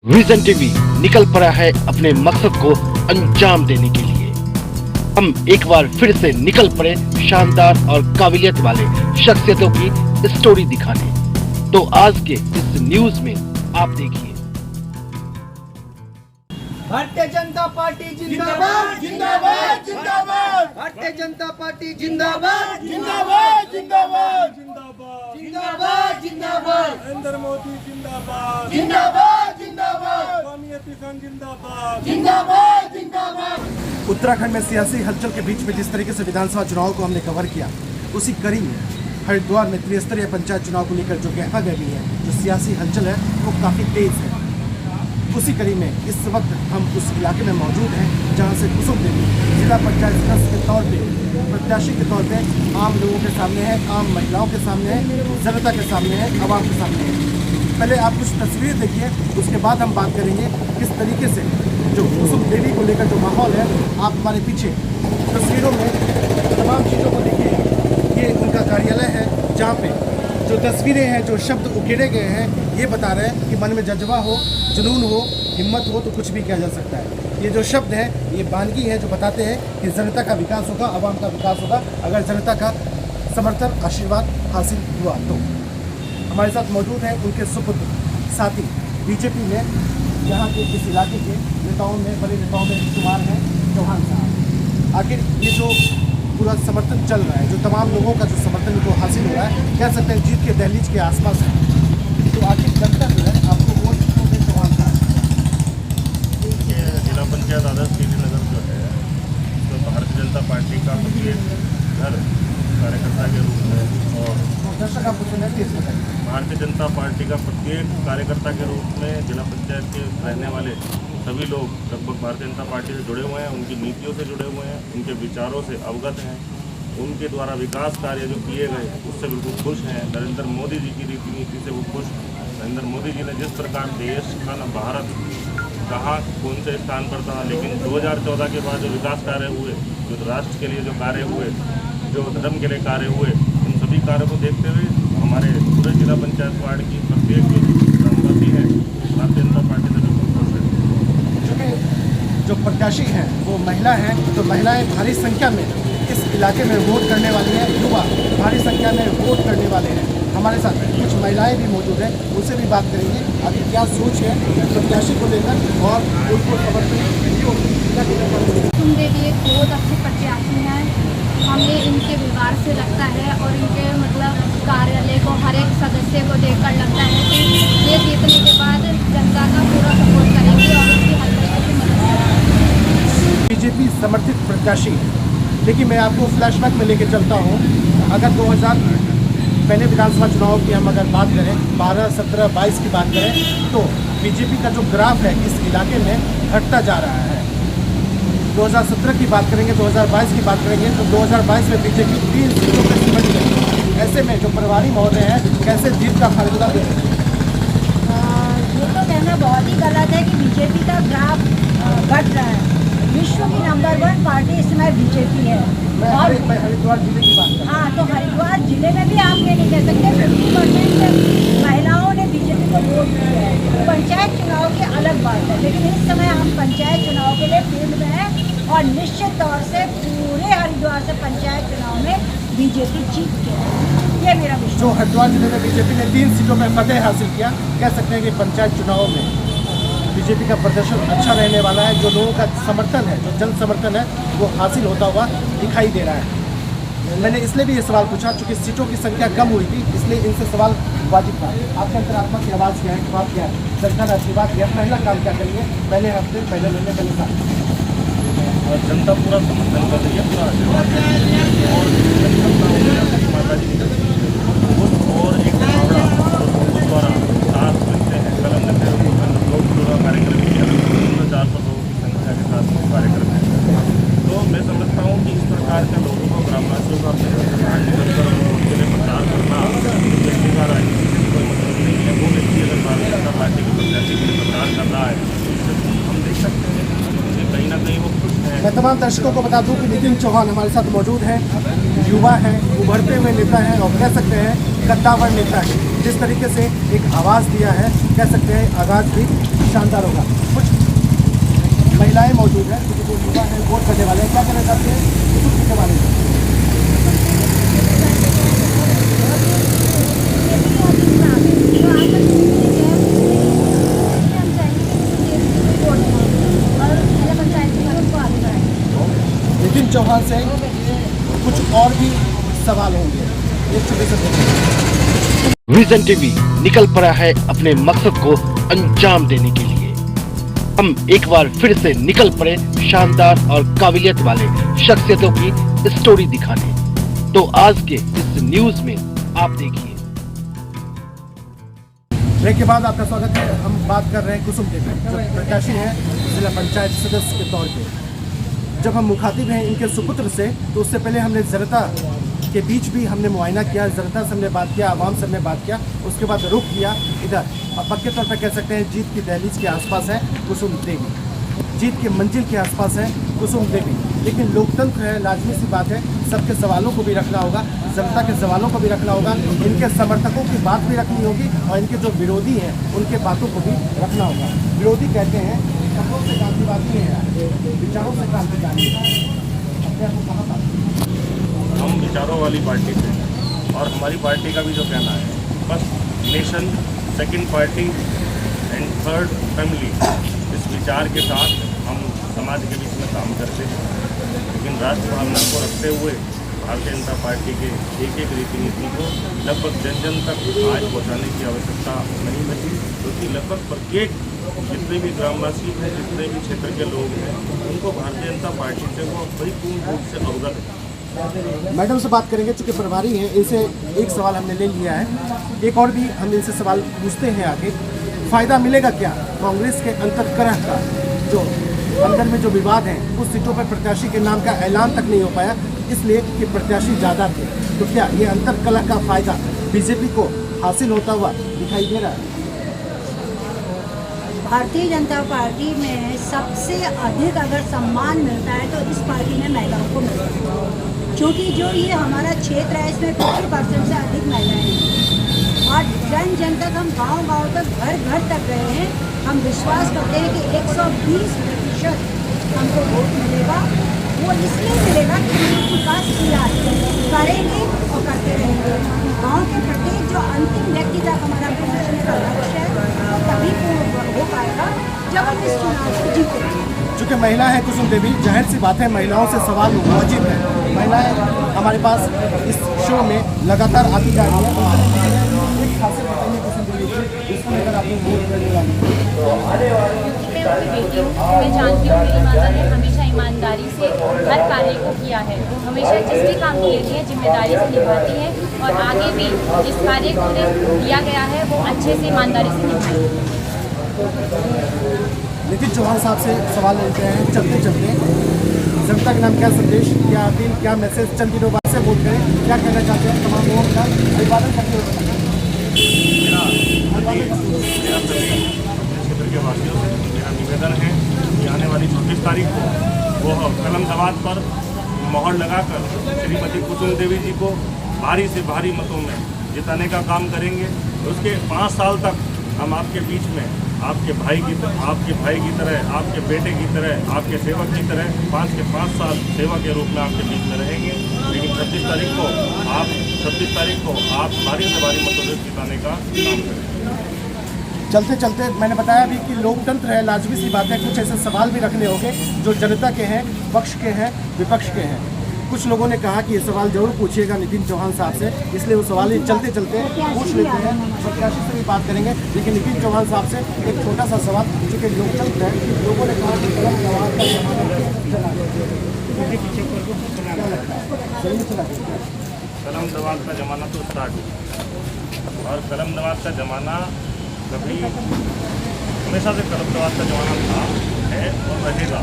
Vision TV निकल पड़ा है अपने मकसद को अंजाम देने के लिए। हम एक बार फिर से निकल पड़े शानदार और काबिलियत वाले शख्सियतों की स्टोरी दिखाने। तो आज के इस न्यूज में आप देखिए। भारतीय जनता पार्टी जिंदाबाद जिंदाबाद जिंदाबाद। भारतीय जनता पार्टी जिंदाबाद जिंदाबाद जिंदाबाद जिंदाबाद जिंदाबाद। नरेंद्र मोदी जिंदाबाद जिंदाबाद जिंदाबाद जिंदाबाद जिंदाबाद जिंदाबाद। उत्तराखंड में सियासी हलचल के बीच में जिस तरीके से विधानसभा चुनाव को हमने कवर किया, उसी कड़ी में हरिद्वार में त्रिस्तरीय पंचायत चुनाव को लेकर जो गहमा गहमी है, जो सियासी हलचल है, वो काफ़ी तेज है। उसी कड़ी में इस वक्त हम उस इलाके में मौजूद हैं जहां से कुसुम देवी जिला पंचायत सदस्य के तौर पे, प्रत्याशी के तौर पे आम लोगों के सामने है, आम महिलाओं के सामने है, जनता के सामने है, आवाम के सामने है। पहले आप कुछ तस्वीर देखिए, उसके बाद हम बात करेंगे किस तरीके से जो कुसुम देवी को लेकर जो माहौल है। आप हमारे पीछे तस्वीरों में तमाम चीज़ों को देखिए। ये उनका कार्यालय है जहाँ पे जो तस्वीरें हैं, जो शब्द उकेरे गए हैं, ये बता रहे हैं कि मन में जज्बा हो, जुनून हो, हिम्मत हो तो कुछ भी किया जा सकता है। ये जो शब्द है, ये बानगी है जो बताते हैं कि जनता का विकास होगा, आवाम का विकास होगा अगर जनता का समर्थन, आशीर्वाद हासिल हुआ तो। हमारे साथ मौजूद हैं उनके सुपुत्र साथी बीजेपी में यहाँ के इस इलाके के नेताओं में, बड़े नेताओं में शुमार हैं चौहान साहब। आखिर ये जो पूरा समर्थन चल रहा है, जो तमाम लोगों का जो समर्थन को हासिल हो रहा है, कह सकते हैं जीत के दहलीज के आसपास है, तो आखिर जनता जो है आपको वोट क्यों दे चौहान साहब? ये जिला पंचायत आदर्श श्रीनगर जो है, तो भारतीय जनता पार्टी का प्रत्येक घर कार्यकर्ता के रूप में और दर्शक आप पूछ रहे हैं किस बताइए। भारतीय जनता पार्टी का प्रत्येक कार्यकर्ता के रूप में जिला पंचायत के रहने वाले सभी लोग लगभग भारतीय जनता पार्टी से जुड़े हुए हैं, उनकी नीतियों से जुड़े हुए हैं, उनके विचारों से अवगत हैं, उनके द्वारा विकास कार्य जो किए गए उससे बिल्कुल खुश हैं। नरेंद्र मोदी जी की नीति से वो खुश हैं। नरेंद्र मोदी जी ने जिस प्रकार देश का न भारत कहाँ कौन से स्थान पर था, लेकिन 2014 के बाद जो विकास कार्य हुए, जो राष्ट्र के लिए जो कार्य हुए, जो धर्म के लिए कार्य हुए, उन सभी कार्यों को देखते हुए हमारे पूरे जिला पंचायत वार्ड की प्रत्येक जो ग्रामवासी है भारतीय जनता पार्टी से बिल्कुल खुश है। चूँकि जो प्रत्याशी हैं वो महिला हैं, तो महिलाएं भारी संख्या में इस इलाके में वोट करने वाली हैं, युवा भारी संख्या में वोट करने वाले हैं। हमारे साथ कुछ महिलाएं भी मौजूद हैं, उनसे भी बात करेंगे अभी क्या सोच है प्रत्याशी को लेकर और उनको समर्थन। कुसुम देवी एक बहुत अच्छे प्रत्याशी हैं। हमें इनके व्यवहार से लगता है और इनके मतलब कार्यालय को, हर एक सदस्य को देखकर लगता है कि ये जीतने के बाद जनता का पूरा सपोर्ट करेंगे और उसकी हर तरह की मदद करेंगे। बीजेपी समर्थित प्रत्याशी, लेकिन मैं आपको फ्लैशबैक में लेके चलता हूँ। अगर 2000 पहले विधानसभा चुनाव की हम अगर बात करें, 12, 17, 22 की बात करें, तो बीजेपी का जो ग्राफ है इस इलाके में घटता जा रहा है। 2017 की बात करेंगे, 2022 की बात करेंगे, तो 2022 में बीजेपी 3 सीटों पर सिमट गई। ऐसे में जो प्रभारी महोदय हैं, कैसे जीत का फार्मूला दे रहे हैं? ये तो कहना बहुत ही गलत है कि बीजेपी का ग्राफ घट रहा है। विश्व की नंबर 1 पार्टी इस समय बीजेपी है। और मैं हरिद्वार जिले की बात कर रहा हूँ। हाँ, तो हरिद्वार जिले में भी आप ये नहीं कह सकते 50% महिलाओं ने बीजेपी को वोट दिया है। पंचायत चुनाव की अलग बात है, लेकिन इस समय हम पंचायत चुनाव के लिए फील्ड में हैं और निश्चित तौर से पूरे हरिद्वार से पंचायत चुनाव में बीजेपी जीत के है। ये मेरा विश्वास। जो हरिद्वार जिले में बीजेपी ने 3 सीटों में फतेह हासिल किया, कह सकते हैं कि पंचायत चुनाव में बीजेपी का प्रदर्शन अच्छा रहने वाला है। जो लोगों का समर्थन है, जो जन समर्थन है, वो हासिल होता हुआ दिखाई दे रहा है। मैंने इसलिए भी ये सवाल पूछा चूँकि सीटों की संख्या कम हुई थी, इसलिए इनसे सवाल वाजिब था। आपके अंतरात्मा की आवाज़ क्या है, जवाब क्या है, जनता ने आशीर्वाद किया, पहला काम क्या करेंगे, पहले हफ्ते, पहले महीने, पहले साल? और जनता पूरा समर्थन कर रही है, पूरा आशीर्वाद दे रही है और माता जी और एक मुहावरा उस द्वारा साथ मिलते हैं, कलम देते हैं, लोग पूरा कार्यक्रम किया 400 लोगों की संख्या के साथ कार्यक्रम है। तो मैं समझता हूँ कि इस प्रकार के लोगों को, ग्रामवासियों को अपने घर से बाहर निकलकर उनके लिए प्रचार करना व्यक्ति का राजनीति से कोई मतलब नहीं है। वो व्यक्ति अगर भारतीय जनता पार्टी के प्रत्याशी के लिए प्रचार कर रहा है तो हम देख सकते हैं कि कहीं ना कहीं वो खुश है। मैं तमाम दर्शकों को बता दूं कि नितिन चौहान हमारे साथ मौजूद हैं, युवा हैं, उभरते हुए नेता हैं और कह सकते हैं कद्दावर नेता है। जिस तरीके से एक आवाज़ दिया है, कह सकते हैं आगाज़ भी शानदार होगा। कुछ महिलाएं मौजूद हैं, कुछ जो युवा हैं, वोट करने वाले हैं, क्या कहना चाहते हैं कुसुम जी के बारे में? नितिन चौहान से कुछ और भी सवाल होंगे, एक छोटे से विजन टीवी निकल पड़ा है अपने मकसद को अंजाम देने के लिए। हम एक बार फिर से निकल पड़े शानदार और काबिलियत वाले शख्सियतों की स्टोरी दिखाने। तो आज के इस न्यूज में आप देखिए। ब्रेक के बाद आपका स्वागत है। हम बात कर रहे हैं कुसुम देवी, जो प्रत्याशी हैं जिला पंचायत सदस्य के तौर पे। जब हम मुखातिब हैं इनके सुपुत्र से, तो उससे पहले हमने जनता के बीच भी हमने मुआयना किया, जनता से हमने बात किया, आवाम से हमने बात किया, उसके बाद रुख किया इधर। अब पक्के तौर पर कह सकते हैं जीत की दहलीज के आसपास है कुसुम देवी, जीत के मंजिल के आसपास है कुसुम देवी। लेकिन लोकतंत्र है, लाजमी सी बात है, सबके सवालों को भी रखना होगा, जनता के सवालों को भी रखना होगा, इनके समर्थकों की बात भी रखनी होगी और इनके जो विरोधी हैं उनके बातों को भी रखना होगा। विरोधी कहते हैं शब्दों से क्रांतिवादी है, विचारों से क्रांतिकारी है। अपने आप को कहाँ पाते हैं? हम विचारों वाली पार्टी से, और हमारी पार्टी का भी जो कहना है, first nation, second party and third family, इस विचार के साथ हम समाज के बीच में काम करते हैं। लेकिन राष्ट्र भावना को रखते हुए भारतीय जनता पार्टी के एक एक रीति नीति को लगभग जन जन तक आज पहुँचाने की आवश्यकता नहीं बची, क्योंकि लगभग प्रत्येक जितने भी ग्रामवासी हैं, जितने भी क्षेत्र के लोग हैं, उनको भारतीय जनता पार्टी से वो परिपूर्ण रूप से अवगत है। मैडम से बात करेंगे, चूँकि प्रभारी हैं, इनसे एक सवाल हमने ले लिया है, एक और भी हम इनसे सवाल पूछते हैं आगे। फ़ायदा मिलेगा क्या कांग्रेस के अंतर्कलह का? जो अंदर में जो विवाद हैं, कुछ सीटों पर प्रत्याशी के नाम का ऐलान तक नहीं हो पाया, इसलिए कि प्रत्याशी ज़्यादा थे। तो क्या ये अंतर्कलह का फ़ायदा बीजेपी को हासिल होता हुआ दिखाई दे रहा है? भारतीय जनता पार्टी में सबसे अधिक अगर सम्मान मिलता है तो इस पार्टी में महिलाओं को मिलता है, क्योंकि जो ये हमारा क्षेत्र है इसमें 50% से अधिक महिलाएं हैं और जन जन तक हम गांव-गांव तक घर घर तक गए हैं। हम विश्वास करते हैं कि 120% हमको वोट मिलेगा। वो इसलिए मिलेगा कि हमने विकास किया करेंगे और करते रहेंगे। गाँव के प्रत्येक जो अंतिम व्यक्ति तक हमारा पहुँचने का लक्ष्य है तभी हो पाएगा जब हम इस चुनाव को जीतेंगे। चूँकि महिला है कुसुम देवी, जाहिर सी बात है महिलाओं से सवाल वाजिब है। महिलाएं हमारे पास इस शो में लगातार आती जा रही है। एक खासियत बताइए कुसुम देवी की, इसको लेकर आपने वोट करने वाली मैं जानती हूँ, मेरी माता ने हमेशा ईमानदारी से हर कार्य को किया है। हमेशा जिस भी काम की लेती है जिम्मेदारी से निभाती है और आगे भी जिस कार्य को उन्हें दिया गया है वो अच्छे से ईमानदारी से निभाएगी। नितिन चौहान साहब से सवाल लेते हैं चलते चलते। जनता के नाम क्या संदेश, क्या अपील, क्या मैसेज चंद दिनों बाद से वोट करें, क्या कहना चाहते हैं तमाम लोगों का अभिवादन करते हुए? मेरा सभी क्षेत्र के वासियों से मेरा निवेदन है कि आने वाली 26 तारीख को वो कलम दवात पर मोहर लगाकर श्रीमती कुसुम देवी जी को भारी से भारी मतों में जिताने का काम करेंगे। उसके 5 साल तक हम आपके बीच में आपके भाई की तरह, आपके बेटे की तरह, आपके सेवक की तरह 5 के 5 साल सेवा के रूप में आपके बीच में रहेंगे। लेकिन 26 तारीख को आप भारी से भारी मतों से जिताने का काम करेंगे। चलते चलते मैंने बताया भी कि लोकतंत्र है, लाजमी सी बात है, कुछ ऐसे सवाल भी रखने होंगे जो जनता के हैं, पक्ष के हैं, विपक्ष के हैं। कुछ लोगों ने कहा कि ये सवाल जरूर पूछिएगा नितिन चौहान साहब से, इसलिए वो सवाल चलते चलते पूछ लेते हैं। प्रत्याशी से भी बात करेंगे, लेकिन नितिन चौहान साहब से एक छोटा सा सवाल, चूँकि लोकतंत्र है, लोगों ने कहा कि कलम दवात का जमाना चला गया। कलम दवात का ज़माना तो स्टार्ट हुआ और कलम दवात का ज़माना कभी हमेशा से कलम दवात का ज़माना था, है और रहेगा।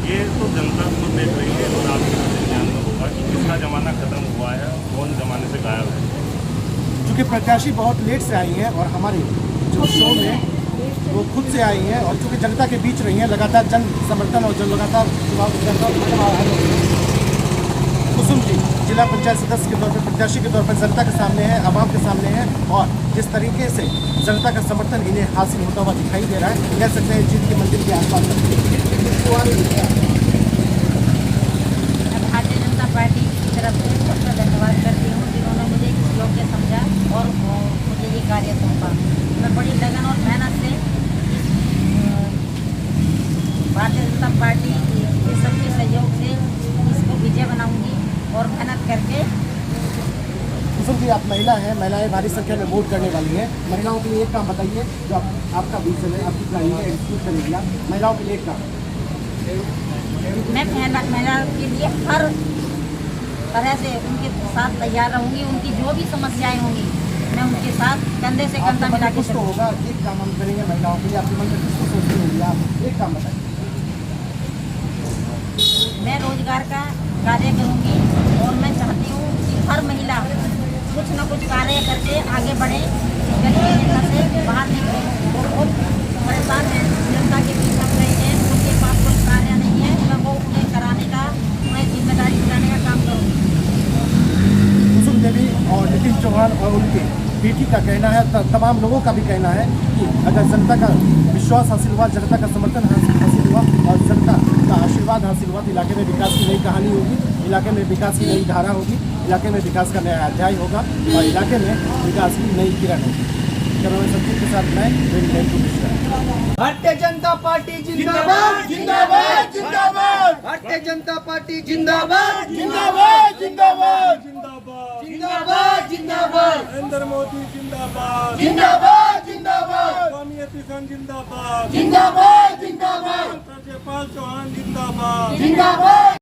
ये तो जनता खुद देख रही है और आपके ध्यान में होगा कि किसका ज़माना ख़त्म हुआ है, कौन ज़माने से गायब है। चूँकि प्रत्याशी बहुत लेट से आई हैं और हमारे जो शो में वो खुद से आई हैं और चूँकि जनता के बीच रही हैं, लगातार जन समर्थन और जन लगातार कुसुम जी जिला पंचायत सदस्य के तौर पर, प्रत्याशी के तौर पर जनता के सामने है, आवाम के सामने है और जिस तरीके से जनता का समर्थन इन्हें हासिल होता हुआ दिखाई दे रहा है, कह सकते हैं जीत की मंजिल के आसपास। मैं भारतीय जनता पार्टी की तरफ से सबका धन्यवाद करती हूँ जिन्होंने मुझे इस योग्य समझा और मुझे ये कार्य सौंपा। मैं बड़ी लगन और मेहनत से भारतीय जनता पार्टी के सबके सहयोग से इसको विजय बनाऊंगी और मेहनत करके। कुसुम जी, आप महिला हैं, महिलाएं भारी संख्या में वोट करने वाली हैं। महिलाओं के लिए एक काम बताइए जो आपका विजन है, आपकी प्लानिंग है, एग्जीक्यूट करेंगी आप। महिलाओं के लिए एक काम। मैं महिलाओं के लिए हर तरह से उनके साथ तैयार रहूंगी। उनकी जो भी समस्याएं होंगी मैं उनके साथ कंधे से कंधा मिला के कुछ तो होगा, एक काम हम करेंगे महिलाओं के लिए। आपके मन में किसको सोचती होगी आप? एक काम बताइए। मैं रोजगार का कार्य करूंगी और मैं चाहती हूँ कि हर महिला कुछ न कुछ कार्य करके आगे बढ़े, गरीबी रेखा से बाहर निकले। वो बहुत परेशान है, जनता के बीच में रहे हैं, उनके पास कोई कार्य नहीं है। मैं वो उन्हें कराने का, उन्हें जिम्मेदारी दिलाने का काम करूँगी। कुसुम देवी और नितिन चौहान और उनके बेटी का कहना है, तमाम लोगों का भी कहना है कि अगर जनता का विश्वास हासिल हुआ, जनता का समर्थन हासिल हुआ और जनता का आशीर्वाद हासिल हुआ तो इलाके में विकास की नई कहानी होगी, इलाके में विकास की नई धारा होगी, इलाके में विकास का नया अध्याय होगा और इलाके में विकास की नई किरण होगी। कैमरामैन संदीप के साथ मैं भारतीय जनता पार्टी जिंदाबाद जिंदाबाद जिंदाबाद। भारतीय जनता पार्टी जिंदाबाद जिंदाबाद जिंदाबाद जिंदाबाद जिंदाबाद। नरेंद्र मोदी जिंदाबाद जिंदाबाद जिंदाबाद स्वामी किसान जिंदाबाद जिंदाबाद जिंदाबाद राज्यपाल चौहान जिंदाबाद जिंदाबाद